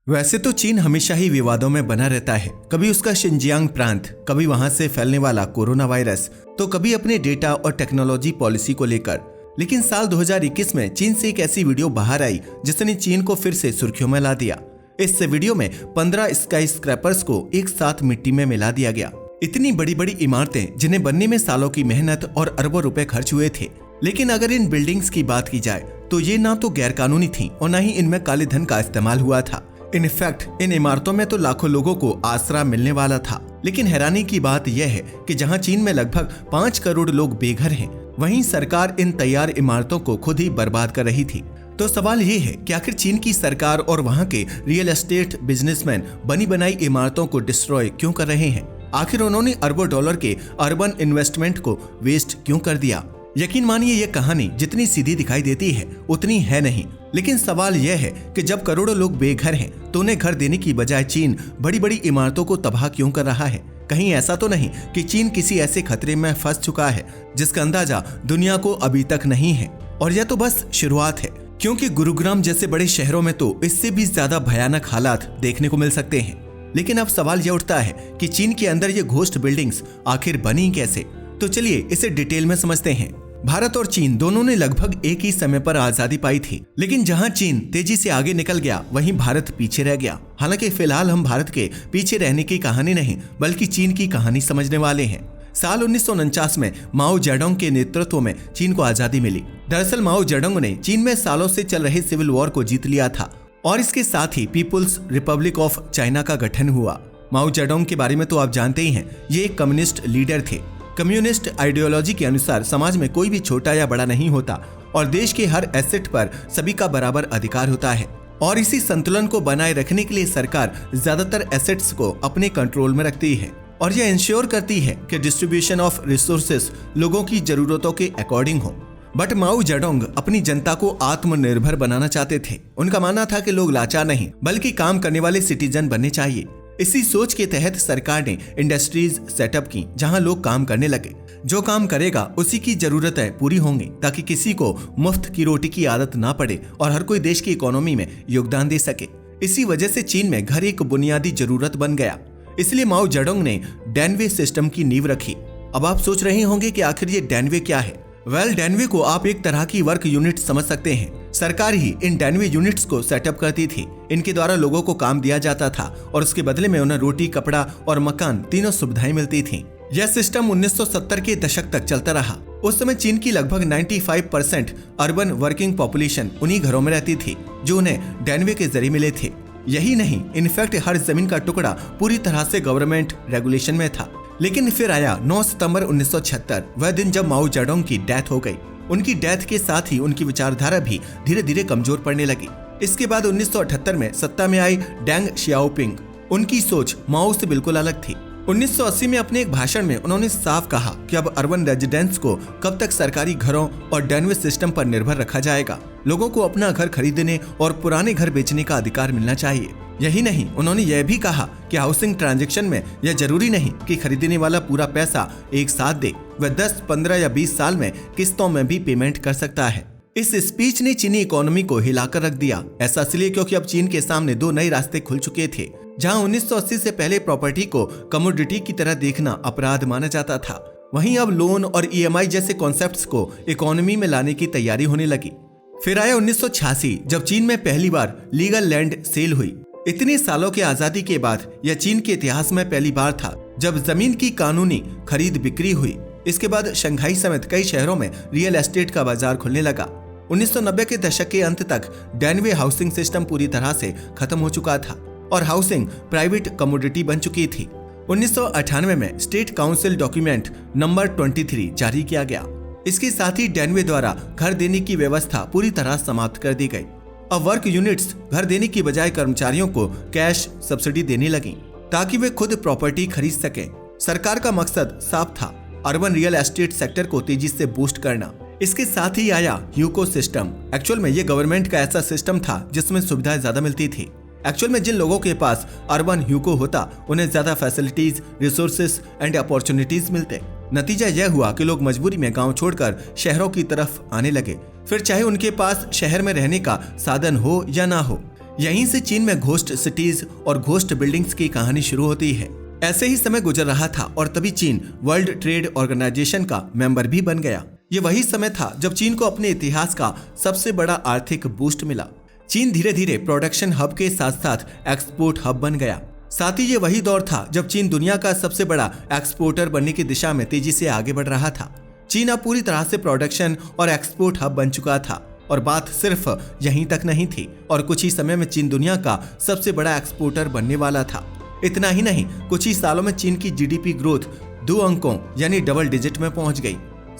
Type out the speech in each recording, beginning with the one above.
वैसे तो चीन हमेशा ही विवादों में बना रहता है, कभी उसका शिनजियांग प्रांत, कभी वहां से फैलने वाला कोरोना वायरस, तो कभी अपने डेटा और टेक्नोलॉजी पॉलिसी को लेकर। लेकिन साल 2021 में चीन से एक ऐसी वीडियो बाहर आई जिसने चीन को फिर से सुर्खियों में ला दिया। इस वीडियो में 15 स्काई स्क्रैपर्स को एक साथ मिट्टी में मिला दिया गया। इतनी बड़ी बड़ी इमारतें जिन्हें बनने में सालों की मेहनत और अरबों रुपए खर्च हुए थे। लेकिन अगर इन बिल्डिंग्स की बात की जाए तो ये ना तो गैर कानूनी थी और ना ही इनमें काले धन का इस्तेमाल हुआ था। इनफैक्ट इन इमारतों में तो लाखों लोगों को आसरा मिलने वाला था। लेकिन हैरानी की बात यह है कि जहां चीन में लगभग 5 करोड़ लोग बेघर हैं, वहीं सरकार इन तैयार इमारतों को खुद ही बर्बाद कर रही थी। तो सवाल ये है कि आखिर चीन की सरकार और वहां के रियल एस्टेट बिजनेसमैन बनी बनाई इमारतों को डिस्ट्रॉय क्यों कर रहे हैं? आखिर उन्होंने अरबों डॉलर के अर्बन इन्वेस्टमेंट को वेस्ट क्यों कर दिया? यकीन मानिए ये कहानी जितनी सीधी दिखाई देती है उतनी है नहीं। लेकिन सवाल यह है कि जब करोड़ों लोग बेघर हैं तो उन्हें घर देने की बजाय चीन बड़ी बड़ी इमारतों को तबाह क्यों कर रहा है? कहीं ऐसा तो नहीं कि चीन किसी ऐसे खतरे में फंस चुका है जिसका अंदाजा दुनिया को अभी तक नहीं है? और यह तो बस शुरुआत है, क्योंकि गुरुग्राम जैसे बड़े शहरों में तो इससे भी ज्यादा भयानक हालात देखने को मिल सकते हैं। लेकिन अब सवाल यह उठता है कि चीन के अंदर ये घोस्ट बिल्डिंग्स आखिर बनी कैसे? तो चलिए इसे डिटेल में समझते हैं। भारत और चीन दोनों ने लगभग एक ही समय पर आजादी पाई थी, लेकिन जहां चीन तेजी से आगे निकल गया वहीं भारत पीछे रह गया। हालांकि फिलहाल हम भारत के पीछे रहने की कहानी नहीं बल्कि चीन की कहानी समझने वाले हैं। साल 1949 में माओ जेडोंग के नेतृत्व में चीन को आजादी मिली। दरअसल माओ जेडोंग ने चीन में सालों से चल रहे सिविल वॉर को जीत लिया था और इसके साथ ही पीपुल्स रिपब्लिक ऑफ चाइना का गठन हुआ। माओ जेडोंग के बारे में तो आप जानते ही हैं, ये एक कम्युनिस्ट लीडर थे। कम्युनिस्ट आइडियोलॉजी के अनुसार समाज में कोई भी छोटा या बड़ा नहीं होता और देश के हर एसेट पर सभी का बराबर अधिकार होता है। और इसी संतुलन को बनाए रखने के लिए सरकार ज्यादातर एसेट्स को अपने कंट्रोल में रखती है और यह इंश्योर करती है कि डिस्ट्रीब्यूशन ऑफ रिसोर्सेस लोगों की जरूरतों के अकॉर्डिंग हो। बट माओ जेडोंग अपनी जनता को आत्मनिर्भर बनाना चाहते थे। उनका मानना था कि लोग लाचार नहीं बल्कि काम करने वाले सिटीजन बनने चाहिए। इसी सोच के तहत सरकार ने इंडस्ट्रीज सेटअप की जहां लोग काम करने लगे। जो काम करेगा उसी की जरूरतें पूरी होंगी ताकि किसी को मुफ्त की रोटी की आदत ना पड़े और हर कोई देश की इकोनॉमी में योगदान दे सके। इसी वजह से चीन में घर एक बुनियादी जरूरत बन गया। इसलिए माओ जेडोंग ने डैनवे सिस्टम की नींव रखी। अब आप सोच रहे होंगे कि आखिर ये डैनवे क्या है? डैनवे को आप एक तरह की वर्क यूनिट समझ सकते हैं। सरकार ही इन डैनवे यूनिट्स को सेटअप करती थी। इनके द्वारा लोगों को काम दिया जाता था और उसके बदले में उन्हें रोटी, कपड़ा और मकान तीनों सुविधाएं मिलती थीं। यह सिस्टम 1970 के दशक तक चलता रहा। उस समय चीन की लगभग 95% अर्बन वर्किंग पॉपुलेशन उन्हीं घरों में रहती थी जो उन्हें डैनवे के जरिए मिले थे। यही नहीं, इनफैक्ट हर जमीन का टुकड़ा पूरी तरह से गवर्नमेंट रेगुलेशन में था। लेकिन फिर आया 9 सितंबर 1976, वह दिन जब माओ जेडोंग की डेथ हो गई। उनकी डेथ के साथ ही उनकी विचारधारा भी धीरे धीरे कमजोर पड़ने लगी। इसके बाद 1978 में सत्ता में आई डेंग शियाओपिंग। उनकी सोच माओ से बिल्कुल अलग थी। 1980 में अपने एक भाषण में उन्होंने साफ कहा कि अब अर्बन रेजिडेंट्स को कब तक सरकारी घरों और डैनवे सिस्टम पर निर्भर रखा जाएगा। लोगों को अपना घर खरीदने और पुराने घर बेचने का अधिकार मिलना चाहिए। यही नहीं, उन्होंने यह भी कहा कि हाउसिंग ट्रांजैक्शन में यह जरूरी नहीं कि खरीदने वाला पूरा पैसा एक साथ दे, वह 10, 15 या 20 साल में किस्तों में भी पेमेंट कर सकता है। इस स्पीच ने चीनी इकोनॉमी को हिलाकर रख दिया। ऐसा इसलिए क्योंकि अब चीन के सामने 2 नए रास्ते खुल चुके थे। जहां 1980 से पहले प्रॉपर्टी को कमोडिटी की तरह देखना अपराध माना जाता था, वहीं अब लोन और EMI जैसे कॉन्सेप्ट्स को इकोनॉमी में लाने की तैयारी होने लगी। फिर आया 1986 जब चीन में पहली बार लीगल लैंड सेल हुई। इतने सालों के आजादी के बाद यह चीन के इतिहास में पहली बार था जब जमीन की कानूनी खरीद बिक्री हुई। इसके बाद शंघाई समेत कई शहरों में रियल एस्टेट का बाजार खुलने लगा। 1990 के दशक के अंत तक डैनवे हाउसिंग सिस्टम पूरी तरह से खत्म हो चुका था और हाउसिंग प्राइवेट कमोडिटी बन चुकी थी। 1998 में स्टेट काउंसिल डॉक्यूमेंट नंबर 23 जारी किया गया। इसके साथ ही डैनवे द्वारा घर देने की व्यवस्था पूरी तरह समाप्त कर दी गई। अब वर्क यूनिट्स घर देने की बजाय कर्मचारियों को कैश सब्सिडी देने लगी ताकि वे खुद प्रॉपर्टी खरीद सकें। सरकार का मकसद साफ था, अर्बन रियल एस्टेट सेक्टर को तेजी से बूस्ट करना। इसके साथ ही आया ह्यूको सिस्टम। एक्चुअल में ये गवर्नमेंट का ऐसा सिस्टम था जिसमें सुविधाएं ज्यादा मिलती थी। एक्चुअल में जिन लोगों के पास अर्बन ह्यूको होता उन्हें ज्यादा फैसिलिटीज, रिसोर्सेस एंड अपॉर्चुनिटीज मिलते। नतीजा यह हुआ कि लोग मजबूरी में गांव छोड़कर शहरों की तरफ आने लगे, फिर चाहे उनके पास शहर में रहने का साधन हो या ना हो। यहीं से चीन में घोस्ट सिटीज और घोस्ट बिल्डिंग्स की कहानी शुरू होती है। ऐसे ही समय गुजर रहा था और तभी चीन वर्ल्ड ट्रेड ऑर्गेनाइजेशन का मेंबर भी बन गया। ये वही समय था जब चीन को अपने इतिहास का सबसे बड़ा आर्थिक बूस्ट मिला। चीन धीरे धीरे प्रोडक्शन हब के साथ साथ एक्सपोर्ट हब बन गया। साथ ही ये वही दौर था जब चीन दुनिया का सबसे बड़ा एक्सपोर्टर बनने की दिशा में तेजी से आगे बढ़ रहा था। चीन अब पूरी तरह से प्रोडक्शन और एक्सपोर्ट हब बन चुका था और बात सिर्फ यहीं तक नहीं थी और कुछ ही समय में चीन दुनिया का सबसे बड़ा एक्सपोर्टर बनने वाला था। इतना ही नहीं, कुछ ही सालों में चीन की जीडीपी ग्रोथ 2 अंकों यानी डबल डिजिट में पहुंच गई।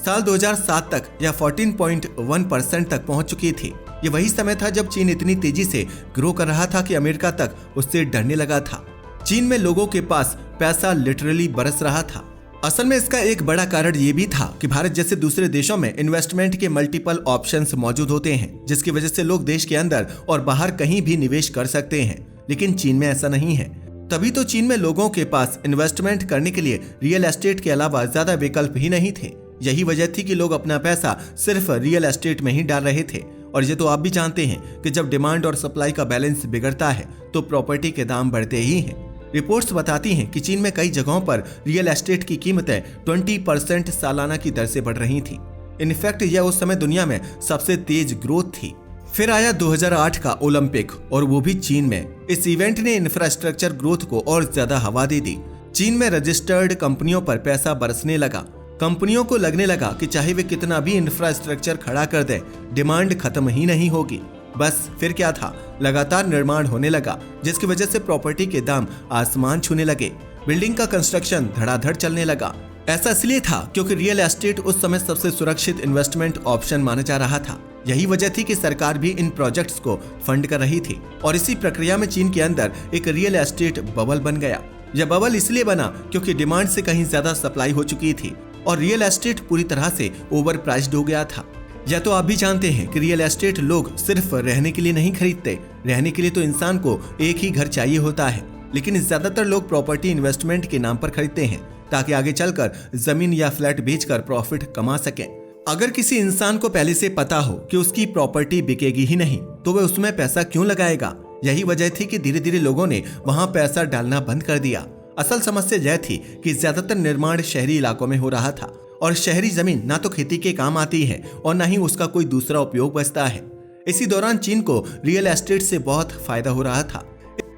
साल 2007 तक यह 14.1% तक पहुंच चुकी थी। ये वही समय था जब चीन इतनी तेजी से ग्रो कर रहा था कि अमेरिका तक उससे डरने लगा था। चीन में लोगों के पास पैसा लिटरली बरस रहा था। असल में इसका एक बड़ा कारण ये भी था कि भारत जैसे दूसरे देशों में इन्वेस्टमेंट के मल्टीपल ऑप्शंस मौजूद होते हैं, जिसकी वजह से लोग देश के अंदर और बाहर कहीं भी निवेश कर सकते हैं। लेकिन चीन में ऐसा नहीं है। तभी तो चीन में लोगों के पास इन्वेस्टमेंट करने के लिए रियल एस्टेट के अलावा ज्यादा विकल्प ही नहीं थे। यही वजह थी कि लोग अपना पैसा सिर्फ रियल एस्टेट में ही डाल रहे थे। और ये तो आप भी जानते हैं कि जब डिमांड और सप्लाई का बैलेंस बिगड़ता है तो प्रॉपर्टी के दाम बढ़ते ही हैं। रिपोर्ट्स बताती हैं कि चीन में कई जगहों पर रियल एस्टेट की कीमतें 20% सालाना की दर से बढ़ रही थी। इनफैक्ट यह उस समय दुनिया में सबसे तेज ग्रोथ थी। फिर आया 2008 का ओलंपिक और वो भी चीन में। इस इवेंट ने इंफ्रास्ट्रक्चर ग्रोथ को और ज्यादा हवा दे दी। चीन में रजिस्टर्ड कंपनियों पर पैसा बरसने लगा। कंपनियों को लगने लगा कि चाहे वे कितना भी इंफ्रास्ट्रक्चर खड़ा कर दें, डिमांड खत्म ही नहीं होगी। बस फिर क्या था, लगातार निर्माण होने लगा, जिसकी वजह से प्रॉपर्टी के दाम आसमान छूने लगे। बिल्डिंग का कंस्ट्रक्शन धड़ाधड़ चलने लगा। ऐसा इसलिए था क्योंकि रियल एस्टेट उस समय सबसे सुरक्षित इन्वेस्टमेंट ऑप्शन माना जा रहा था। यही वजह थी कि सरकार भी इन प्रोजेक्ट्स को फंड कर रही थी और इसी प्रक्रिया में चीन के अंदर एक रियल एस्टेट बबल बन गया। यह बबल इसलिए बना क्योंकि डिमांड से कहीं ज्यादा सप्लाई हो चुकी थी और रियल एस्टेट पूरी तरह से ओवर प्राइस्ड हो गया था। या तो आप भी जानते हैं कि रियल एस्टेट लोग सिर्फ रहने के लिए नहीं खरीदते। रहने के लिए तो इंसान को एक ही घर चाहिए होता है, लेकिन ज्यादातर लोग प्रॉपर्टी इन्वेस्टमेंट के नाम पर खरीदते हैं ताकि आगे चलकर जमीन या फ्लैट बेचकर प्रॉफिट कमा सकें। अगर किसी इंसान को पहले से पता हो कि उसकी प्रॉपर्टी बिकेगी ही नहीं तो वह उसमें पैसा क्यों लगाएगा। यही वजह थी कि धीरे धीरे लोगों ने वहां पैसा डालना बंद कर दिया। असल समस्या यह थी कि ज्यादातर निर्माण शहरी इलाकों में हो रहा था और शहरी जमीन ना तो खेती के काम आती है और ना ही उसका कोई दूसरा उपयोग बचता है। इसी दौरान चीन को रियल एस्टेट से बहुत फायदा हो रहा था।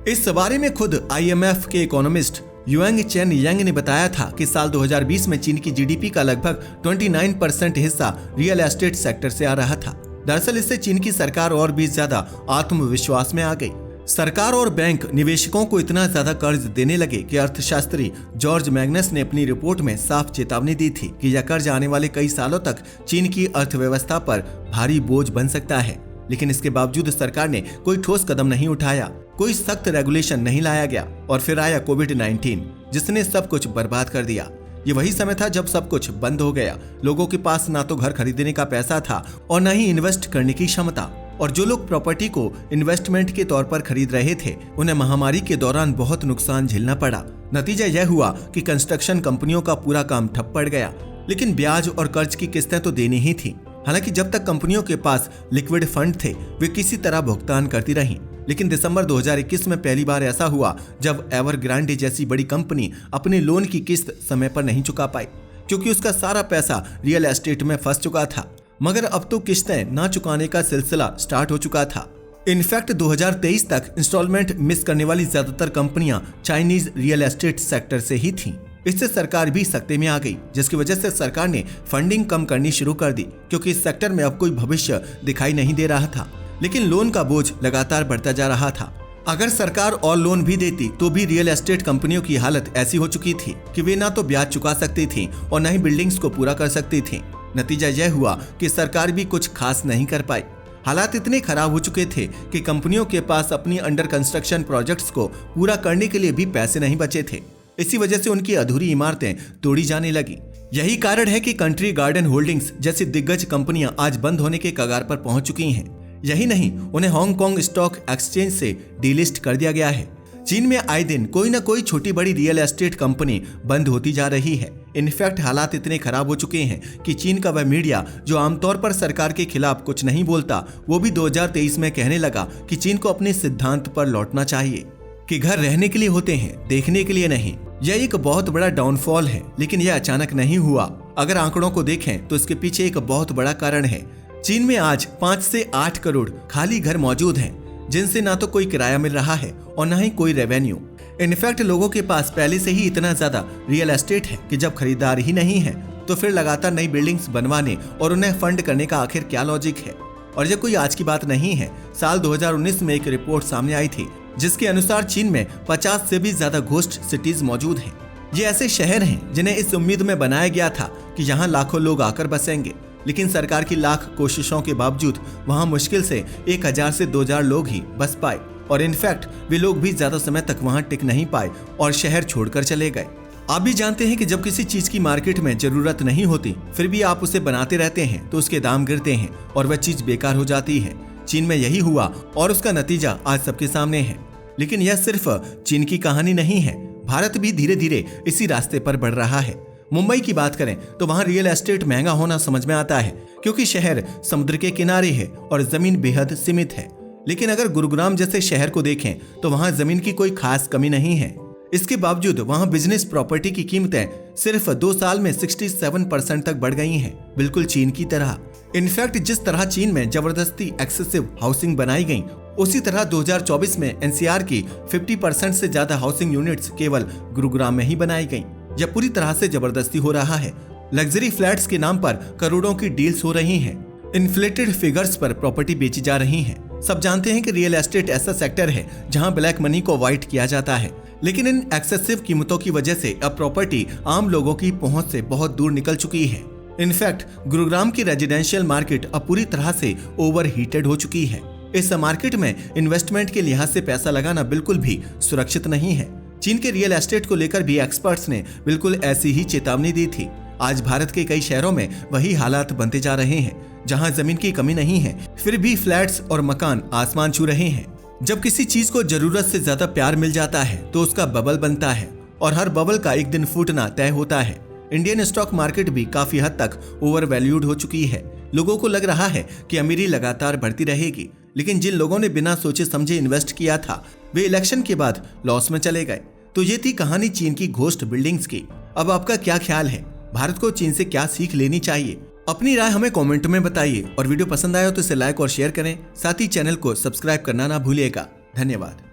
इस बारे में खुद IMF के इकोनॉमिस्ट युएंग चेन यांग ने बताया था कि साल 2020 में चीन की जीडीपी का लगभग 29% हिस्सा रियल एस्टेट सेक्टर से आ रहा था। दरअसल इससे चीन की सरकार और भी ज्यादा आत्मविश्वास में आ गई। सरकार और बैंक निवेशकों को इतना ज्यादा कर्ज देने लगे कि अर्थशास्त्री जॉर्ज मैग्नस ने अपनी रिपोर्ट में साफ चेतावनी दी थी कि यह कर्ज आने वाले कई सालों तक चीन की अर्थव्यवस्था पर भारी बोझ बन सकता है। लेकिन इसके बावजूद सरकार ने कोई ठोस कदम नहीं उठाया, कोई सख्त रेगुलेशन नहीं लाया गया और फिर आया कोविड-19 जिसने सब कुछ बर्बाद कर दिया। ये वही समय था जब सब कुछ बंद हो गया। लोगों के पास ना तो घर खरीदने का पैसा था और ना ही इन्वेस्ट करने की क्षमता। और जो लोग प्रॉपर्टी को इन्वेस्टमेंट के तौर पर खरीद रहे थे उन्हें महामारी के दौरान बहुत नुकसान झेलना पड़ा। नतीजा यह हुआ कि कंस्ट्रक्शन कंपनियों का पूरा काम ठप पड़ गया, लेकिन ब्याज और कर्ज की किस्तें तो देनी ही थी। हालांकि जब तक कंपनियों के पास लिक्विड फंड थे वे किसी तरह भुगतान करती रहीं। लेकिन दिसंबर 2021 में पहली बार ऐसा हुआ जब एवरग्रांडे जैसी बड़ी कंपनी अपने लोन की किस्त समय पर नहीं चुका पाई क्योंकि उसका सारा पैसा रियल एस्टेट में फंस चुका था। मगर अब तो किस्तें ना चुकाने का सिलसिला स्टार्ट हो चुका था। इनफैक्ट 2023 तक इंस्टॉलमेंट मिस करने वाली ज्यादातर कंपनियां चाइनीज रियल एस्टेट सेक्टर से ही थीं। इससे सरकार भी सकते में आ गई, जिसकी वजह से सरकार ने फंडिंग कम करनी शुरू कर दी क्योंकि इस सेक्टर में अब कोई भविष्य दिखाई नहीं दे रहा था। लेकिन लोन का बोझ लगातार बढ़ता जा रहा था। अगर सरकार और लोन भी देती तो भी रियल एस्टेट कंपनियों की हालत ऐसी हो चुकी थी कि वे ना तो ब्याज चुका सकती थीं और न ही बिल्डिंग्स को पूरा कर सकती थीं। नतीजा यह हुआ कि सरकार भी कुछ खास नहीं कर पाई। हालात इतने खराब हो चुके थे कि कंपनियों के पास अपनी अंडर कंस्ट्रक्शन प्रोजेक्ट्स को पूरा करने के लिए भी पैसे नहीं बचे थे। इसी वजह से उनकी अधूरी इमारतें तोड़ी जाने लगी। यही कारण है कि कंट्री गार्डन होल्डिंग्स जैसी दिग्गज कंपनियां आज बंद होने के कगार पर पहुंच चुकी हैं। यही नहीं, उन्हें हांगकांग स्टॉक एक्सचेंज से डीलिस्ट कर दिया गया है। चीन में आए दिन कोई न कोई छोटी बड़ी रियल एस्टेट कंपनी बंद होती जा रही है। इनफैक्ट हालात इतने खराब हो चुके हैं कि चीन का वह मीडिया जो आमतौर पर सरकार के खिलाफ कुछ नहीं बोलता, वो भी 2023 में कहने लगा कि चीन को अपने सिद्धांत पर लौटना चाहिए कि घर रहने के लिए होते हैं, देखने के लिए नहीं। यह एक बहुत बड़ा डाउनफॉल है, लेकिन यह अचानक नहीं हुआ। अगर आंकड़ों को देखें तो इसके पीछे एक बहुत बड़ा कारण है। चीन में आज 5 से 8 करोड़ खाली घर मौजूद हैं, जिनसे ना तो कोई किराया मिल रहा है और ना ही कोई रेवेन्यू। इनफैक्ट लोगों के पास पहले से ही इतना ज्यादा रियल एस्टेट है कि जब खरीदार ही नहीं है तो फिर लगातार नई बिल्डिंग्स बनवाने और उन्हें फंड करने का आखिर क्या लॉजिक है। और यह कोई आज की बात नहीं है। साल 2019 में एक रिपोर्ट सामने आई थी जिसके अनुसार चीन में 50 से भी ज्यादा घोस्ट सिटीज मौजूद हैं। ये ऐसे शहर हैं जिन्हें इस उम्मीद में बनाया गया था कि यहाँ लाखों लोग आकर बसेंगे, लेकिन सरकार की लाख कोशिशों के बावजूद वहाँ मुश्किल से 1000 से 2000 लोग ही बस पाए। और इनफैक्ट वे लोग भी ज्यादा समय तक वहाँ टिक नहीं पाए और शहर छोड़कर चले गए। आप भी जानते हैं कि जब किसी चीज की मार्केट में जरूरत नहीं होती फिर भी आप उसे बनाते रहते हैं तो उसके दाम गिरते हैं और वह चीज बेकार हो जाती है। चीन में यही हुआ और उसका नतीजा आज सबके सामने है। लेकिन यह सिर्फ चीन की कहानी नहीं है, भारत भी धीरे धीरे इसी रास्ते पर बढ़ रहा है। मुंबई की बात करें तो वहाँ रियल एस्टेट महंगा होना समझ में आता है क्योंकि शहर समुद्र के किनारे है और जमीन बेहद सीमित है। लेकिन अगर गुरुग्राम जैसे शहर को देखें तो वहाँ जमीन की कोई खास कमी नहीं है। इसके बावजूद वहाँ बिजनेस प्रॉपर्टी की कीमतें सिर्फ 2 साल में 67% तक बढ़ गई हैं, बिल्कुल चीन की तरह। इनफैक्ट जिस तरह चीन में जबरदस्ती एक्सेसिव हाउसिंग बनाई गई, उसी तरह 2024 में एनसीआर की 50% से ज्यादा हाउसिंग यूनिट्स केवल गुरुग्राम में ही बनाई गई। यह पूरी तरह से जबरदस्ती हो रहा है। लग्जरी फ्लैट्स के नाम पर करोड़ों की डील्स हो रही हैं। इन्फ्लेटेड फिगर्स पर प्रॉपर्टी बेची जा रही हैं। सब जानते हैं कि रियल एस्टेट ऐसा सेक्टर है जहां ब्लैक मनी को व्हाइट किया जाता है, लेकिन इन एक्सेसिव कीमतों की वजह से अब प्रॉपर्टी आम लोगों की पहुंच से बहुत दूर निकल चुकी है। इनफैक्ट गुरुग्राम की रेजिडेंशियल मार्केट अब पूरी तरह से ओवरहीटेड हो चुकी है। इस मार्केट में इन्वेस्टमेंट के लिहाज से पैसा लगाना बिल्कुल भी सुरक्षित नहीं है। चीन के रियल एस्टेट को लेकर भी एक्सपर्ट्स ने बिल्कुल ऐसी ही चेतावनी दी थी। आज भारत के कई शहरों में वही हालात बनते जा रहे हैं, जहां जमीन की कमी नहीं है फिर भी फ्लैट्स और मकान आसमान छू रहे हैं। जब किसी चीज को जरूरत से ज्यादा प्यार मिल जाता है तो उसका बबल बनता है और हर बबल का एक दिन फूटना तय होता है। इंडियन स्टॉक मार्केट भी काफी हद तक ओवर वैल्यूड हो चुकी है। लोगों को लग रहा है कि अमीरी लगातार बढ़ती रहेगी, लेकिन जिन लोगों ने बिना सोचे समझे इन्वेस्ट किया था वे इलेक्शन के बाद लॉस में चले गए। तो ये थी कहानी चीन की घोस्ट बिल्डिंग्स की। अब आपका क्या ख्याल है? भारत को चीन से क्या सीख लेनी चाहिए? अपनी राय हमें कमेंट में बताइए और वीडियो पसंद आया तो इसे लाइक और शेयर करें। साथ ही चैनल को सब्सक्राइब करना ना भूलिएगा। धन्यवाद।